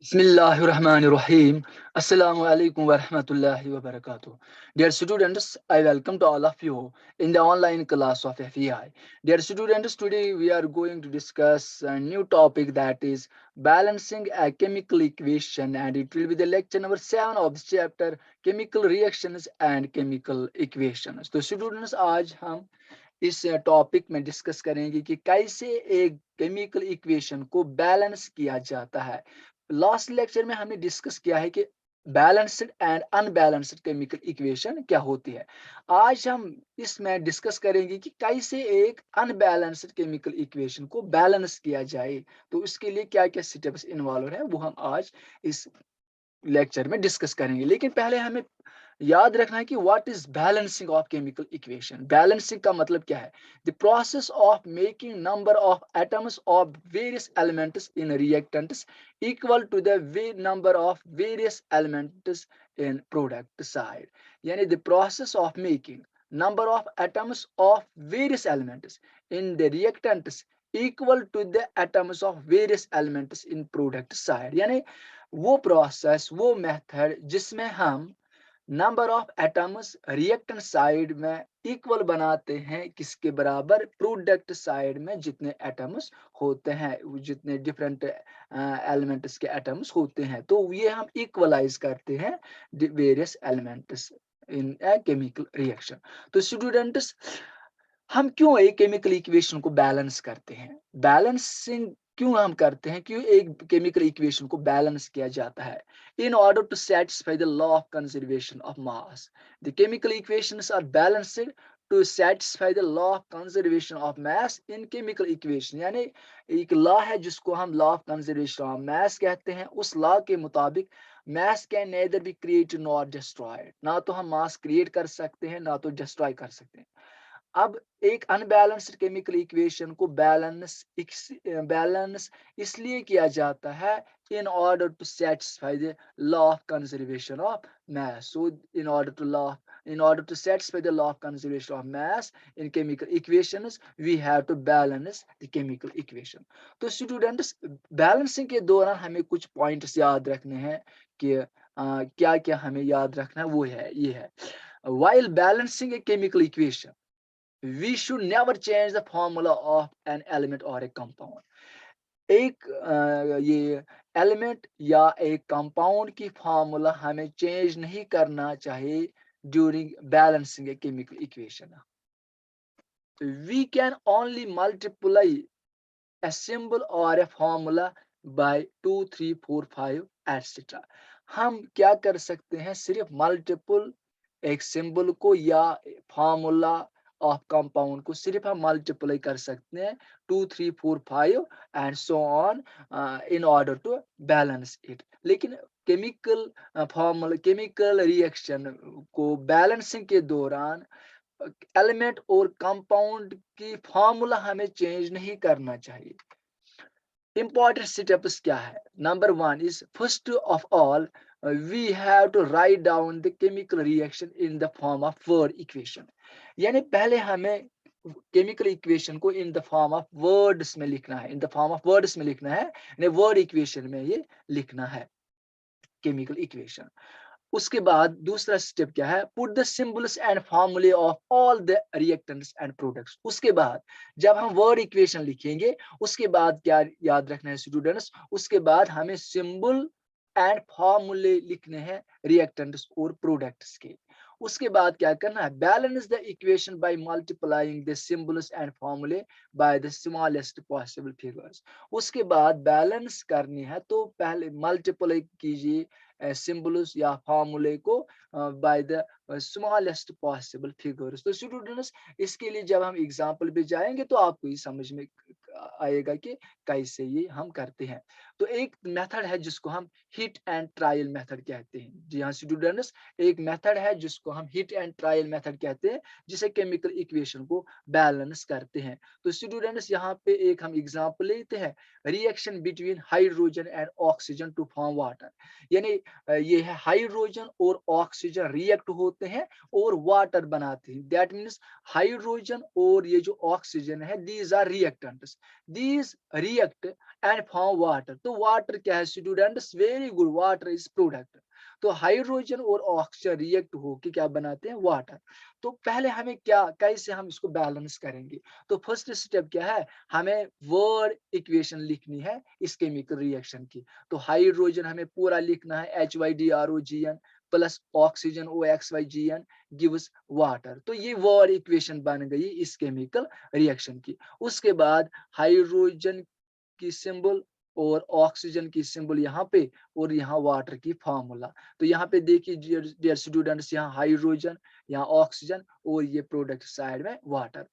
Bismillahirrahmanirrahim. Assalamu alaikum wa rahmatullahi wa barakatuh. Dear students, I welcome to all of you in the online class of FEI. Dear students, today we are going to discuss a new topic, that is balancing a chemical equation, and it will be the lecture number 7 of this chapter, chemical reactions and chemical equations. तो students, आज हम इस topic में discuss करेंगे कि कैसे एक chemical equation को बैलेंस किया जाता है। लास्ट लेक्चर में हमने डिस्कस किया है कि balanced and unbalanced chemical equation क्या होती है। आज हम इसमें डिस्कस करेंगे कि कैसे एक अनबैलेंस्ड केमिकल इक्वेशन को बैलेंस किया जाए। तो उसके लिए क्या क्या स्टेप्स इन्वॉल्व है वो हम आज इस लेक्चर में डिस्कस करेंगे। लेकिन पहले हमें याद रखना है कि what is balancing of chemical equation. Balancing का मतलब क्या है? The process of making number of atoms of various elements in reactants equal to the number of various elements in product side. यानी the process of making number of atoms of various elements in the reactants equal to the atoms of various elements in product side। यानी वो process, वो method जिसमें हम number of atoms reactant side में equal बनाते हैं, किसके बराबर? प्रोडक्ट साइड में जितने एटम्स होते हैं, जितने डिफरेंट एलिमेंट्स के एटम्स होते हैं, तो ये हम इक्वलाइज करते हैं various elements in a chemical reaction. तो स्टूडेंट्स, हम क्यों एक केमिकल इक्वेशन को बैलेंस करते हैं? बैलेंसिंग क्यों हम करते हैं? क्यों एक केमिकल इक्वेशन को बैलेंस किया जाता है? In order to satisfy the law of conservation of mass, the chemical equations are balanced to satisfy the law of conservation of mass in chemical equation। यानी एक लॉ है जिसको हम law of conservation of mass कहते हैं। उस law के मुताबिक मास can nether be created nor destroyed. ना तो हम मास क्रिएट कर सकते हैं, ना तो डिस्ट्रॉय कर सकते हैं। अब एक अनबैलेंस्ड केमिकल इक्वेशन को बैलेंस इसलिए किया जाता है in order to satisfy the law of conservation of mass। So in order to satisfy the law of conservation of mass in chemical equations, we have to balance the chemical equation। तो students, balancing के दौरान हमें कुछ points याद रखने हैं कि क्या क्या हमें याद रखना है। वो है, ये है, while balancing a chemical equation we should never change the formula of an element or a compound। एक ये एलिमेंट या एक कंपाउंड की फार्मूला हमें चेंज नहीं करना चाहिए during balancing a chemical equation. We can only multiply a symbol or a formula by 2 3 4 5 etc। हम क्या कर सकते हैं? सिर्फ मल्टीपल एक सिंबल को या फार्मूला ऑफ कंपाउंड को सिर्फ हम मल्टीप्लाई कर सकते हैं 2 3 4 5 and so on in order to balance it. लेकिन केमिकल फार्मूला, केमिकल रिएक्शन को बैलेंसिंग के दौरान एलिमेंट और कंपाउंड की फार्मूला हमें चेंज नहीं करना चाहिए। इंपॉर्टेंट स्टेप्स क्या है? Number 1 is first of all we have to write down the chemical reaction in the form of word equation। यानी पहले हमें केमिकल इक्वेशन को in the form of words में लिखना है, in the form of words में लिखना है, यानी वर्ड इक्वेशन में ये लिखना है केमिकल इक्वेशन। उसके बाद दूसरा स्टेप क्या है? पुट द सिंबल्स एंड फॉर्मूले of all the reactants and products. उसके बाद जब हम वर्ड इक्वेशन लिखेंगे, उसके बाद क्या याद रखना है स्टूडेंट्स? उसके बाद हमें सिंबल एंड फॉर्मूले लिखने हैं रिएक्टेंट्स और प्रोडक्ट्स के। उसके बाद क्या करना है? Balance the equation by multiplying the symbols and formulae by the smallest possible figures. उसके बाद बैलेंस करनी है तो पहले मल्टीप्लाई कीजिए सिंबल्स या फॉर्मूले को bye the smallest possible figures. तो स्टूडेंट्स, इसके लिए जब हम एग्जांपल पे जाएंगे तो आपको ये समझ में आएगा कि कैसे ये हम करते हैं। तो एक मेथड है जिसको हम हिट एंड ट्रायल मेथड कहते हैं। जी हाँ स्टूडेंट्स, एक मेथड है जिसको हम हिट एंड ट्रायल मेथड कहते हैं, जिसे केमिकल इक्वेशन को बैलेंस करते हैं। तो स्टूडेंट्स, यहाँ पे एक हम एग्जांपल लेते हैं, reaction between hydrogen and oxygen to form water. यानी ये है हाइड्रोजन और ऑक्सीजन रिएक्ट होते हैं और वाटर बनाते हैं। दैट मीन्स हाइड्रोजन और ये जो ऑक्सीजन है, these are reactants, these react and form water. तो वाटर क्या है students? Very good, water is product. तो हाइड्रोजन और ऑक्सीजन रिएक्ट होके क्या बनाते हैं? वाटर। तो पहले हमें क्या, कैसे हम इसको बैलेंस करेंगे? तो फर्स्ट स्टेप क्या है? हमें वर्ड इक्वेशन लिखनी है इस केमिकल रिएक्शन की। तो हाइड्रोजन हमें पूरा लिखना है, HYDROGN plus oxygen OXYGN gives water. तो ये वर्ड इक्वेशन बन गई इस केमिकल रिएक्शन की। उसके बाद हाइड्रोजन की सिंबल और ऑक्सीजन की सिंबल यहाँ पे, और यहाँ वाटर की फार्मूला। तो यहाँ पे देखिए डियर स्टूडेंट्स, यहाँ हाइड्रोजन, यहाँ ऑक्सीजन और ये प्रोडक्ट साइड में वाटर।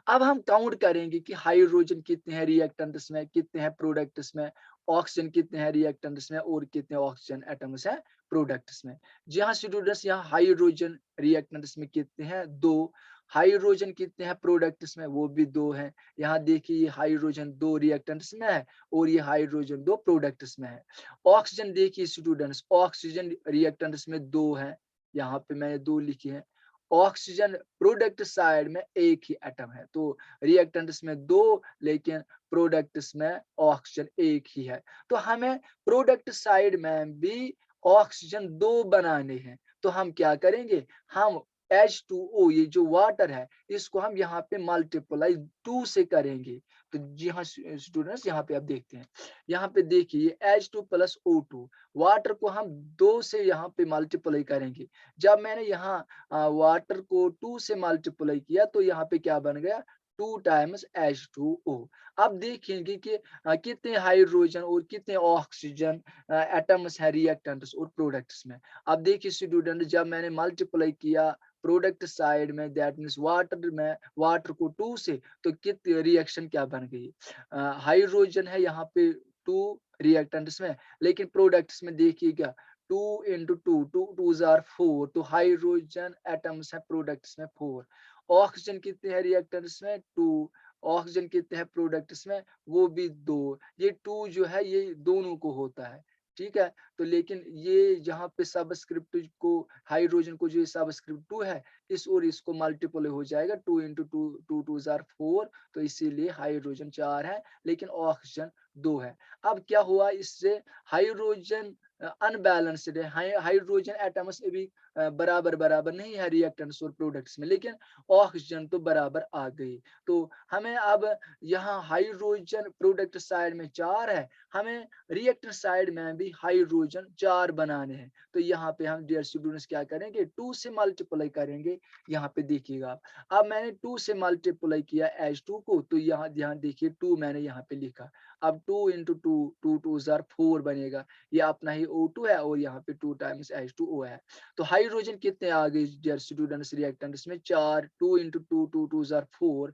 अब हम काउंट करेंगे कि हाइड्रोजन कितने हैं रिएक्टेंट्स में, कितने हैं प्रोडक्ट्स में, ऑक्सीजन कितने हैं रिएक्टेंट्स में और कितने ऑक्सीजन एटम्स हैं प्रोडक्ट्स में। जी हाँ स्टूडेंट्स, यहाँ हाइड्रोजन रिएक्टेंट्स में कितने हैं? 2। हाइड्रोजन कितने हैं प्रोडक्ट्स में? वो भी 2 हैं। यहाँ देखिए ये हाइड्रोजन 2 रिएक्टेंट्स में है और ये हाइड्रोजन 2 प्रोडक्ट्स में है। ऑक्सीजन देखिए स्टूडेंट्स, ऑक्सीजन रिएक्टेंट्स में 2 है, यहाँ पे मैंने 2 लिखे हैं। ऑक्सीजन प्रोडक्ट साइड में एक ही एटम है, तो रिएक्टेंट्स में 2 लेकिन प्रोडक्ट्स में ऑक्सीजन एक ही है। तो हमें प्रोडक्ट साइड में भी ऑक्सीजन 2 बनाने हैं। तो हम क्या करेंगे? हम H2O, ये जो वाटर है, इसको हम यहाँ पे मल्टीप्लाई 2 से करेंगे। तो जी हाँ स्टूडेंट्स, यहाँ पे आप देखते हैं, यहाँ पे देखिए H2 प्लस O2, वाटर को हम 2 से यहाँ पे मल्टीप्लाई करेंगे। जब मैंने यहाँ वाटर को 2 से मल्टीप्लाई किया तो यहाँ पे क्या बन गया? 2 टाइम्स H2O। अब देखेंगे कि कितने हाइड्रोजन और कितने ऑक्सीजन एटम्स है रिएक्टेंट्स और प्रोडक्ट्स में। अब देखिए स्टूडेंट, जब मैंने मल्टीप्लाई किया प्रोडक्ट साइड में, दैट मीन्स वाटर में, वाटर को 2 से, तो कितनी रिएक्शन क्या बन गई? हाइड्रोजन है यहाँ पे 2 रिएक्टेंट्स में, लेकिन प्रोडक्ट्स में देखिएगा 2 into 2, 2 2s are 4, तो हाइड्रोजन एटम्स है प्रोडक्ट्स में 4। ऑक्सीजन कितने हैं रिएक्टेंट्स में? 2। ऑक्सीजन कितने हैं प्रोडक्ट्स में? वो भी 2। ये 2 जो है ये दोनों को होता है, ठीक है। तो लेकिन ये जहाँ पे सबस्क्रिप्ट को, हाइड्रोजन को जो सबस्क्रिप्ट 2 है, इस और इसको मल्टीपल हो जाएगा, 2 into 2, 2 2s are 4, तो इसीलिए हाइड्रोजन 4 है लेकिन ऑक्सीजन 2 है। अब क्या हुआ इससे? हाइड्रोजन अनबैलेंस्ड है, हाइड्रोजन एटम्स भी बराबर बराबर नहीं है रिएक्टेंट्स और प्रोडक्ट्स में, लेकिन ऑक्सीजन तो बराबर आ गई। तो हमें अब यहाँ हाइड्रोजन प्रोडक्ट साइड में 4 है, हमें रिएक्टेंट साइड में भी हाइड्रोजन 4 बनाने हैं। तो यहाँ पे हम डियर स्टूडेंट्स क्या करेंगे? 2 से मल्टीप्लाई करेंगे। यहाँ पे देखिएगा आप, अब मैंने 2 से मल्टीप्लाई किया H2 को, तो यहाँ ध्यान देखिए 2 मैंने यहाँ पे लिखा। अब 2 into 2, 2 2s are 4 बनेगा। ये अपना ही O2 है और यहाँ पे 2 टाइम्स H2O है। तो हाइड्रोजन कितने आ गए डियर स्टूडेंट्स रिएक्टेंट्स में? 4। 2 into 2, 2 2s are 4।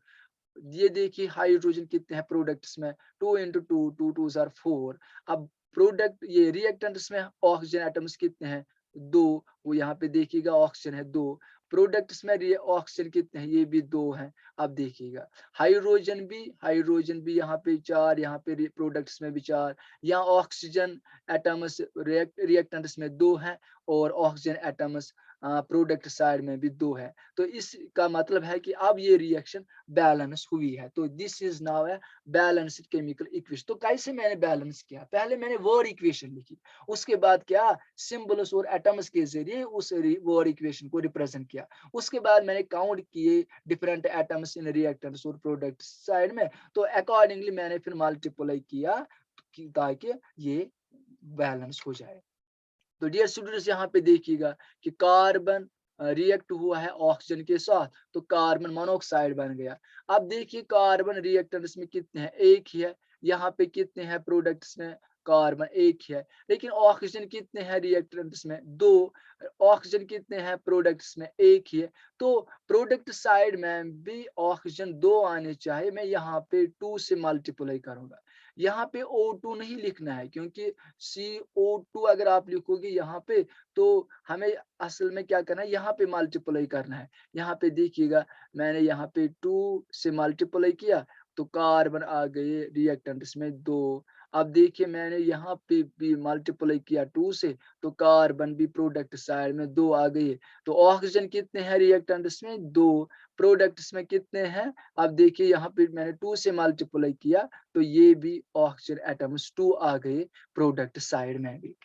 ये देखिए हाइड्रोजन कितने हैं प्रोडक्ट्स में? 2 into 2, 2 2s are 4। अब प्रोडक्ट ये रिएक्टेंट्स में ऑक्सीजन एटम्स कितने हैं? 2। वो यहाँ पे देखिएगा ऑक्सीजन है 2। प्रोडक्ट्स में ऑक्सीजन कितने हैं? ये भी 2 हैं। अब देखिएगा हाइड्रोजन भी यहाँ पे 4, यहाँ पे प्रोडक्ट्स में भी 4, यहाँ ऑक्सीजन एटम्स रिएक्टेंट्स में 2 हैं और ऑक्सीजन एटम्स प्रोडक्ट साइड में भी 2 है। तो इसका मतलब है कि अब ये रिएक्शन बैलेंस हुई है। तो this is now a balanced chemical equation. तो कैसे मैंने बैलेंस किया? पहले मैंने वर्ड इक्वेशन लिखी, उसके बाद क्या, सिंबल्स और एटम्स के जरिए उस वर्ड इक्वेशन को रिप्रेजेंट किया। उसके बाद मैंने काउंट किए डिफरेंट एटम्स इन रिएक्टेंट्स और प्रोडक्ट साइड में, तो अकॉर्डिंगली मैंने फिर मल्टीप्लाई किया ताकि ये बैलेंस हो जाए। तो डियर स्टूडेंट्स, यहाँ पे देखिएगा कि कार्बन रिएक्ट हुआ है ऑक्सीजन के साथ, तो कार्बन मोनोऑक्साइड बन गया। अब देखिए कार्बन रिएक्टेंट्स में कितने हैं? एक ही है। यहाँ पे कितने हैं प्रोडक्ट्स में? कार्बन एक ही है। लेकिन ऑक्सीजन कितने हैं रिएक्टेंट्स में? 2। ऑक्सीजन कितने हैं प्रोडक्ट्स में? एक ही है। तो प्रोडक्ट साइड में भी ऑक्सीजन 2 आने चाहिए, मैं यहाँ पे 2 से मल्टीप्लाई करूंगा। यहाँ पे O2 नहीं लिखना है, क्योंकि CO2 अगर आप लिखोगे यहाँ पे, तो हमें असल में क्या करना है, यहाँ पे मल्टीप्लाई करना है। यहाँ पे देखिएगा मैंने यहाँ पे 2 से मल्टीप्लाई किया तो कार्बन आ गए रिएक्टेंट्स में 2। अब देखिए मैंने यहाँ पे भी मल्टीप्लाई किया 2 से, तो कार्बन भी प्रोडक्ट साइड में 2 आ गए। तो ऑक्सीजन कितने हैं रिएक्टेंट्स में? 2। प्रोडक्ट्स में कितने हैं? अब देखिए यहाँ पे मैंने 2 से मल्टीप्लाई किया, तो ये भी ऑक्सीजन एटम्स 2 आ गए प्रोडक्ट साइड में भी।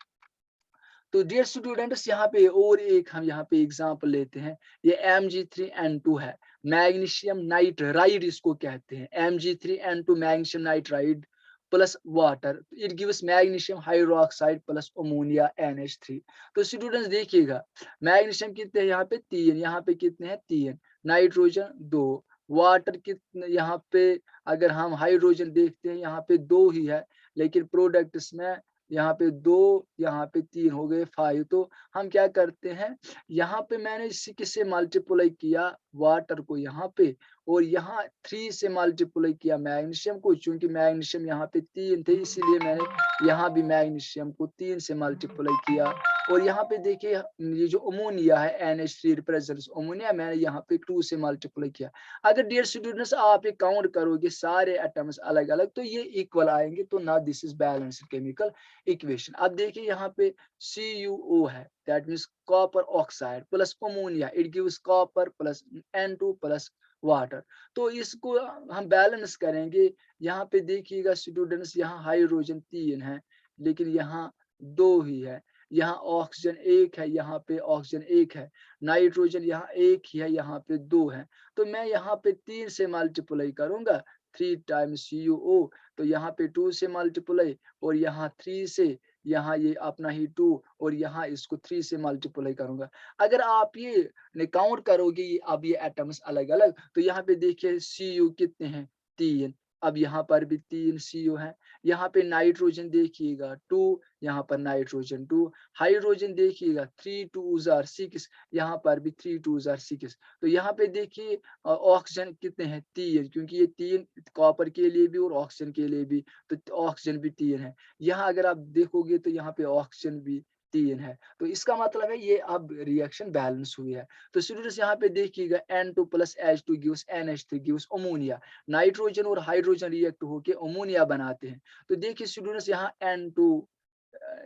तो डियर स्टूडेंट्स यहाँ पे और एक हम यहाँ पे एग्जांपल लेते हैं। ये Mg3N2 है, मैग्नीशियम नाइट्राइड इसको कहते हैं। Mg3N2 magnesium nitride plus water, it gives magnesium hydroxide plus ammonia NH3। तो स्टूडेंट्स देखिएगा, मैग्नीशियम कितने हैं यहाँ पे? 3। यहाँ पे कितने हैं? 3। नाइट्रोजन 2। वाटर कितने यहाँ पे? अगर हम हाइड्रोजन देखते हैं यहाँ पे 2 ही है, लेकिन प्रोडक्ट्स में यहाँ पे 2, यहाँ पे 3 हो गए 5। तो हम क्या करते हैं, यहाँ पे मैंने इसी किससे मल्टीप्लाई किया? वाटर को यहाँ पे, और यहाँ 3 से मल्टीप्लाई किया मैग्नीशियम को। चूंकि मैग्नीशियम यहाँ पे 3 थे, इसीलिए मैंने यहाँ भी मैग्नीशियम को 3 से मल्टीप्लाई किया। और यहाँ पे देखिए ये जो अमोनिया है NH3 रिप्रेजेंट्स अमोनिया, मैंने यहाँ पे 2 से मल्टीप्लाई किया। अगर डियर स्टूडेंट्स आप ये काउंट करोगे सारे एटम्स अलग अलग, तो ये इक्वल आएंगे। तो ना this is balanced chemical equation. अब देखिए यहाँ पे CuO है, that means copper oxide plus ammonia, it gives copper plus N2 plus water. तो इसको हम बैलेंस करेंगे। यहाँ पे देखिएगा स्टूडेंट्स, यहाँ हाइड्रोजन 3 है, लेकिन यहाँ 2 ही है। यहाँ ऑक्सीजन 1 है, यहाँ पे ऑक्सीजन 1 है। नाइट्रोजन यहाँ 1 ही है, यहाँ पे 2 है। तो मैं यहाँ पे 3 से मल्टीप्लाई करूंगा, 3 टाइम्स CuO। तो यहाँ पे 2 से मल्टीप्लाई, और यहाँ 3 से, यहाँ ये अपना ही 2, और यहाँ इसको 3 से मल्टीप्लाई करूंगा। अगर आप ये काउंट करोगे अब ये एटम्स अलग अलग, तो यहाँ पे देखिए Cu कितने हैं? 3। अब यहाँ पर भी 3 Cu है। यहाँ पे नाइट्रोजन देखिएगा 2, यहाँ पर नाइट्रोजन 2। हाइड्रोजन देखिएगा 3 2s are 6, यहाँ पर भी 3 2s are 6। तो यहाँ पे देखिए ऑक्सीजन कितने हैं? 3, क्योंकि ये 3 कॉपर के लिए भी और ऑक्सीजन के लिए भी, तो ऑक्सीजन भी 3 है। यहाँ अगर आप देखोगे तो यहाँ पे ऑक्सीजन भी 3 है। तो इसका मतलब है ये अब रिएक्शन बैलेंस हुई है। तो स्टूडेंट्स यहाँ पे देखिएगा N2 plus H2 gives NH3 gives ammonia. Nitrogen और हाइड्रोजन रिएक्ट होके अमोनिया बनाते हैं। तो देखिए स्टूडेंट्स यहाँ N2,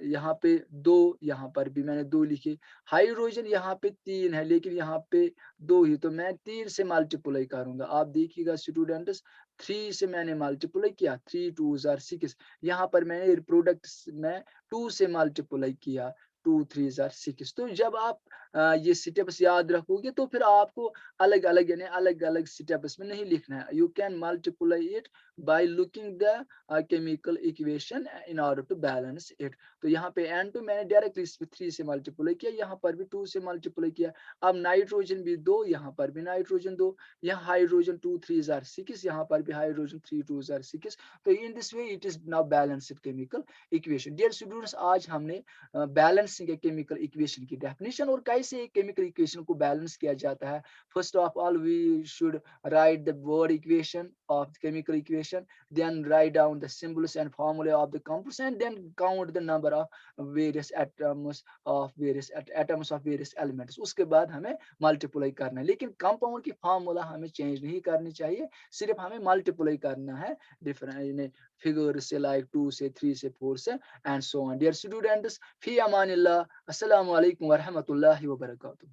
यहाँ पे 2, यहाँ पर भी मैंने 2 लिखे। हाइड्रोजन यहाँ पे 3 है, लेकिन यहाँ पे 2 ही, तो मैं 3 से मल्टीप्लाई करूंगा। आप देखिएगा स्टूडेंट्स, 3 से मैंने मल्टीप्लाई किया, 3 2s are 6। यहाँ पर मैंने प्रोडक्ट में 2 से मल्टीप्लाई किया, 2 3s are 6। तो जब आप ये स्टेप्स याद रखोगे, तो फिर आपको अलग अलग यानी अलग अलग स्टेप्स में नहीं लिखना है। You can multiply it by looking the chemical equation in order to balance it. तो यहाँ पे N2 मैंने डायरेक्टली 3 से मल्टीप्लाई किया, यहाँ पर भी 2 से मल्टीप्लाई किया। अब नाइट्रोजन भी 2, यहाँ पर भी नाइट्रोजन 2। यहाँ हाइड्रोजन 2 3s are 6, यहाँ पर भी हाइड्रोजन 3 2s are 6। तो in this way it is now balanced chemical equation. Dear students, आज हमने बैलेंसिंग ए केमिकल इक्वेशन की डेफिनेशन और कैसे एक केमिकल इक्वेशन को बैलेंस किया जाता है। First of all we should write the word equation of the chemical equation, then write down the symbols and formula of the compounds, and then count the number of various atoms of various elements। उसके बाद हमें multiply करना है, लेकिन compound की formula हमें change नहीं करनी चाहिए, सिर्फ हमें मल्टीप्लाई करना है डिफरेंट फिगर से, लाइक 2 से, 3 से, 4 से, and so on. Dear students, फी अमानिल्लाह, अस्सलामु अलैकुम व रहमतुल्लाहि व बरकातुहू।